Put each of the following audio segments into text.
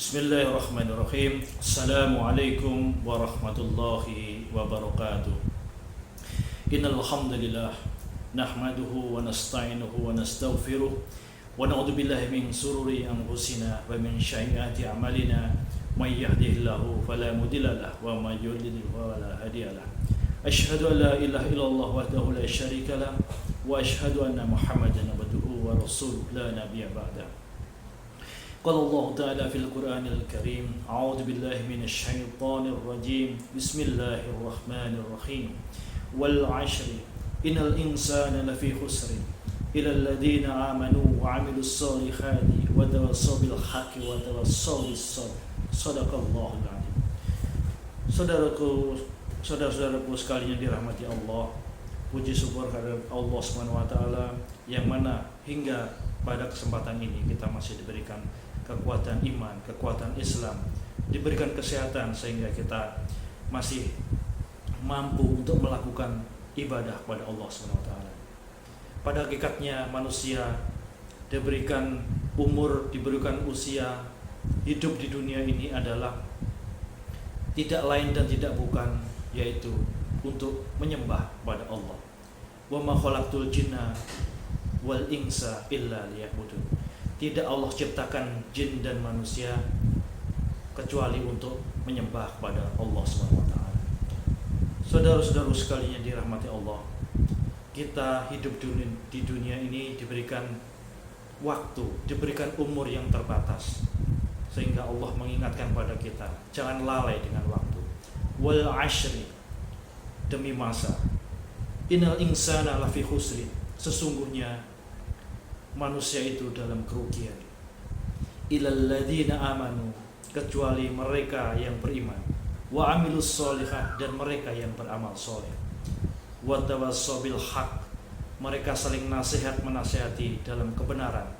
Bismillahirrahmanirrahim. Assalamualaikum warahmatullahi wabarakatuh. Innal hamdalillah nahmaduhu wa nasta'inuhu wa nastaghfiruh wa na'udzu billahi min sururi anfusina wa min sayyiati a'malina may yahdihillahu fala mudilla lahu wa may yudlil fala hadiya lahu. Asyhadu an la ilaha illallah wahdahu la syarika lahu wa asyhadu anna Muhammadan abduhu wa rasuluhu la nabiyya ba'dahu. قال الله تعالى في القرآن الكريم أعوذ بالله من الشيطان الرجيم بسم الله الرحمن الرحيم والعشر إن الإنسان لفي خسر إلى الذين آمنوا وعملوا الصالحات وتواصوا بالحق وتواصوا بالصبر صدق الله العظيم. Saudaraku sekalian dirahmati Allah, puji syukur kehadirat Allah Subhanahu wa taala yang mana hingga pada kesempatan ini kita masih diberikan kekuatan iman, kekuatan Islam, diberikan kesehatan sehingga kita masih mampu untuk melakukan ibadah kepada Allah Subhanahu wa taala. Pada hakikatnya manusia diberikan umur, diberikan usia hidup di dunia ini adalah tidak lain dan tidak bukan yaitu untuk menyembah kepada Allah. Wa ma khalaqtul jinna wal insa illa liya'budun. Tidak Allah ciptakan jin dan manusia kecuali untuk menyembah kepada Allah SWT. Saudara-saudara sekalian dirahmati Allah, kita hidup di dunia ini diberikan waktu, diberikan umur yang terbatas, sehingga Allah mengingatkan pada kita, jangan lalai dengan waktu. Wal ashri, demi masa. Innal insana lafi khusrin, sesungguhnya manusia itu dalam kerugian. Ilal ladzina amanu, kecuali mereka yang beriman, wa amilus sholihah, dan mereka yang beramal soleh, wa tawassaw bil haq, mereka saling nasihat menasihati dalam kebenaran,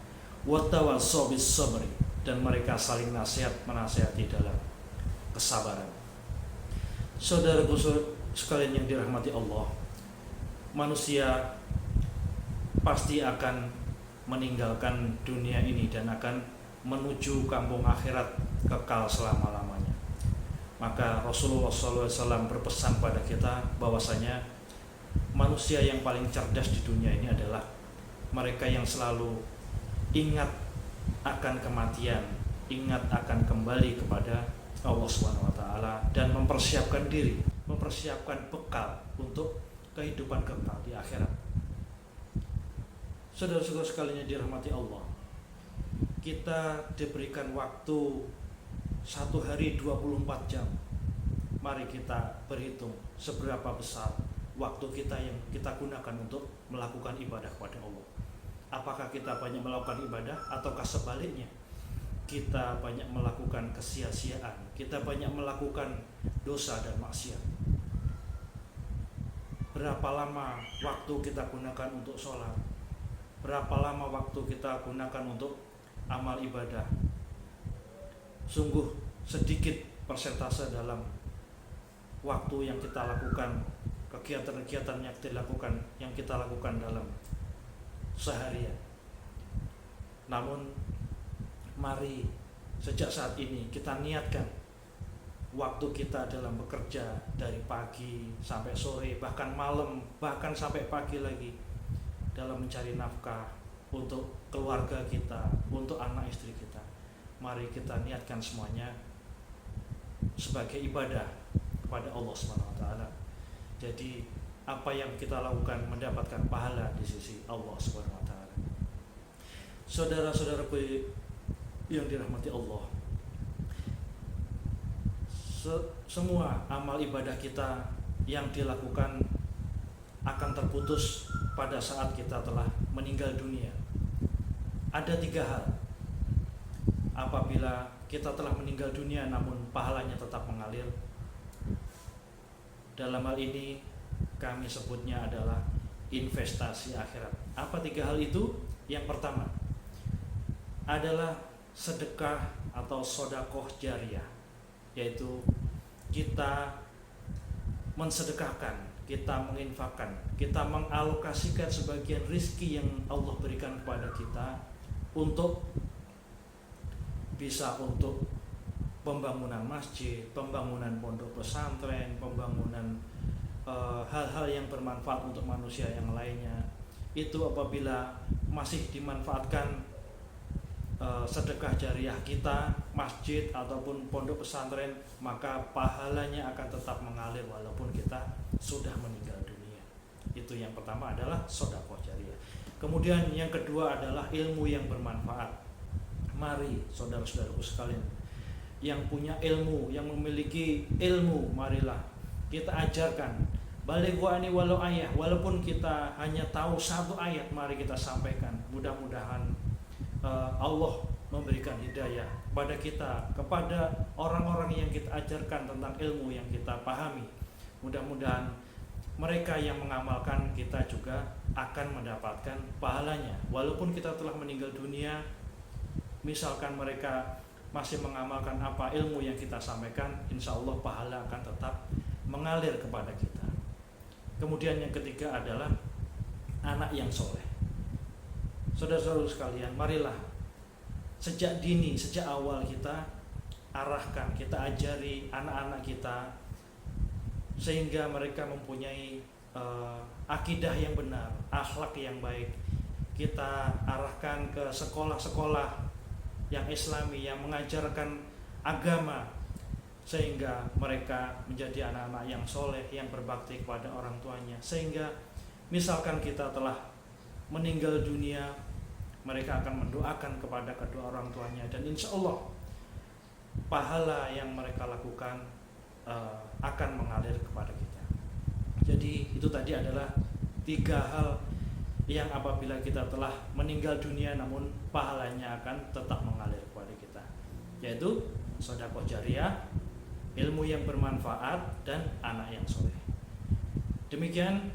wa tawassaw bis sabri, dan mereka saling nasihat menasihati dalam kesabaran. Saudaraku sekalian yang dirahmati Allah, manusia pasti akan meninggalkan dunia ini dan akan menuju kampung akhirat kekal selama-lamanya. Maka Rasulullah SAW berpesan pada kita bahwasanya manusia yang paling cerdas di dunia ini adalah mereka yang selalu ingat akan kematian, ingat akan kembali kepada Allah SWT, dan mempersiapkan diri, mempersiapkan bekal untuk kehidupan kekal di akhirat. Saudara-saudara sekalian dirahmati Allah, kita diberikan waktu 1 hari 24 jam. Mari kita berhitung seberapa besar waktu kita yang kita gunakan untuk melakukan ibadah kepada Allah. Apakah kita banyak melakukan ibadah ataukah sebaliknya kita banyak melakukan kesia-siaan, kita banyak melakukan dosa dan maksiat. Berapa lama waktu kita gunakan untuk sholat? Berapa lama waktu kita gunakan untuk amal ibadah? Sungguh sedikit persentase dalam waktu yang kita lakukan, kegiatan-kegiatan yang kita lakukan dalam seharian. Namun mari sejak saat ini kita niatkan waktu kita dalam bekerja dari pagi sampai sore, bahkan malam, bahkan sampai pagi lagi, dalam mencari nafkah untuk keluarga kita, untuk anak istri kita. Mari kita niatkan semuanya sebagai ibadah kepada Allah SWT. Jadi apa yang kita lakukan mendapatkan pahala di sisi Allah SWT. Saudara-saudaraku yang dirahmati Allah, semua amal ibadah kita yang dilakukan akan terputus pada saat kita telah meninggal dunia. Ada 3 hal. Apabila kita telah meninggal dunia namun pahalanya tetap mengalir, dalam hal ini kami sebutnya adalah investasi akhirat. Apa 3 hal itu? Yang pertama adalah sedekah atau sodakoh jariah, yaitu kita mensedekahkan, kita menginfakkan, kita mengalokasikan sebagian rizki yang Allah berikan kepada kita untuk bisa untuk pembangunan masjid, pembangunan pondok pesantren, pembangunan hal-hal yang bermanfaat untuk manusia yang lainnya, itu apabila masih dimanfaatkan sedekah jariah kita, masjid ataupun pondok pesantren, maka pahalanya akan tetap mengalir walaupun kita sudah meninggal dunia. Itu yang pertama adalah sedekah jariah. Kemudian yang kedua adalah ilmu yang bermanfaat. Mari saudara-saudaraku sekalian yang punya ilmu, yang memiliki ilmu, marilah kita ajarkan. Balighu ani walau ayah, walaupun kita hanya tahu satu ayat, mari kita sampaikan. Mudah-mudahan Allah memberikan hidayah pada kita, kepada orang-orang yang kita ajarkan tentang ilmu yang kita pahami. Mudah-mudahan mereka yang mengamalkan, kita juga akan mendapatkan pahalanya walaupun kita telah meninggal dunia. Misalkan mereka masih mengamalkan apa ilmu yang kita sampaikan, insya Allah pahala akan tetap mengalir kepada kita. Kemudian yang ketiga adalah anak yang soleh. Saudara-saudara sekalian, marilah sejak dini, sejak awal kita arahkan, kita ajari anak-anak kita sehingga mereka mempunyai akidah yang benar, akhlak yang baik. Kita arahkan ke sekolah-sekolah yang islami, yang mengajarkan agama, sehingga mereka menjadi anak-anak yang soleh, yang berbakti kepada orang tuanya. Sehingga misalkan kita telah meninggal dunia, mereka akan mendoakan kepada kedua orang tuanya, dan insya Allah pahala yang mereka lakukan akan mengalir kepada kita. Jadi itu tadi adalah 3 hal yang apabila kita telah meninggal dunia namun pahalanya akan tetap mengalir kepada kita, yaitu sedekah jariah, ilmu yang bermanfaat, dan anak yang soleh. Demikian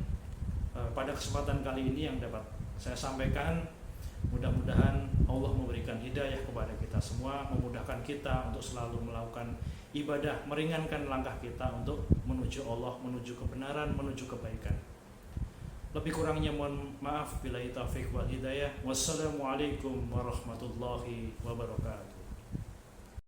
pada kesempatan kali ini yang dapat saya sampaikan. Mudah-mudahan Allah memberikan hidayah kepada kita semua, memudahkan kita untuk selalu melakukan ibadah, meringankan langkah kita untuk menuju Allah, menuju kebenaran, menuju kebaikan. Lebih kurangnya mohon maaf. Billahi taufiq wal hidayah. Wassalamualaikum warahmatullahi wabarakatuh.